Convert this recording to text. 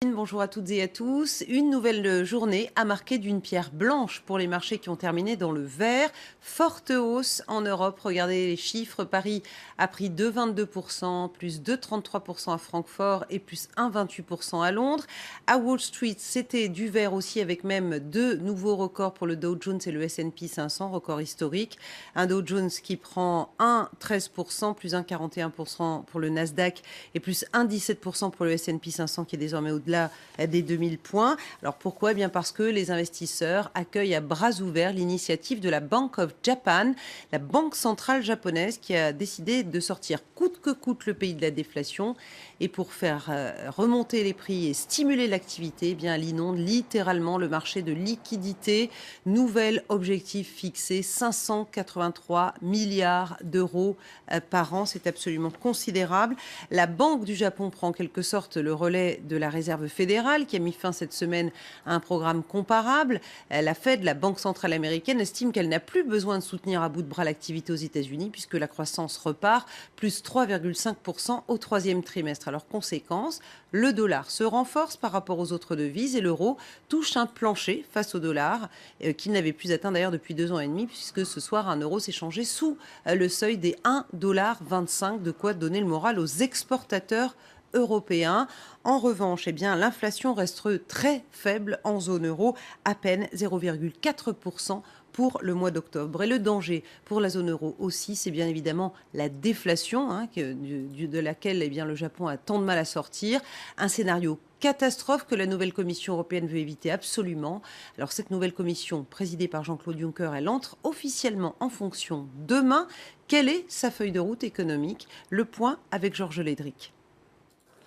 Bonjour à toutes et à tous. Une nouvelle journée a marqué d'une pierre blanche pour les marchés qui ont terminé dans le vert. Forte hausse en Europe. Regardez les chiffres. Paris a pris 2,22%, plus 2,33% à Francfort et plus 1,28% à Londres. À Wall Street, c'était du vert aussi avec même deux nouveaux records pour le Dow Jones et le S&P 500, record historique. Un Dow Jones qui prend 1,13%, plus 1,41% pour le Nasdaq et plus 1,17% pour le S&P 500 qui est désormais au-delà des 2000 points. Alors pourquoi? Eh bien parce que les investisseurs accueillent à bras ouverts l'initiative de la Bank of Japan, la banque centrale japonaise qui a décidé de sortir coûte que coûte le pays de la déflation. Et pour faire remonter les prix et stimuler l'activité, eh bien elle inonde littéralement le marché de liquidités. Nouvel objectif fixé, 583 milliards d'euros par an. C'est absolument considérable. La Banque du Japon prend en quelque sorte le relais de la Réserve fédérale qui a mis fin cette semaine à un programme comparable. La Fed, la Banque centrale américaine, estime qu'elle n'a plus besoin de soutenir à bout de bras l'activité aux États-Unis puisque la croissance repart, plus 3,5% au troisième trimestre. Alors conséquence, le dollar se renforce par rapport aux autres devises et l'euro touche un plancher face au dollar qu'il n'avait plus atteint d'ailleurs depuis 2 ans et demi puisque ce soir un euro s'est changé sous le seuil des 1,25 $, de quoi donner le moral aux exportateurs européens. En revanche, eh bien, l'inflation reste très faible en zone euro, à peine 0,4% pour le mois d'octobre. Et le danger pour la zone euro aussi, c'est bien évidemment la déflation, de laquelle eh bien, le Japon a tant de mal à sortir. Un scénario catastrophe que la nouvelle Commission européenne veut éviter absolument. Alors cette nouvelle Commission, présidée par Jean-Claude Juncker, elle entre officiellement en fonction demain. Quelle est sa feuille de route économique? Le point avec Georges Lédric.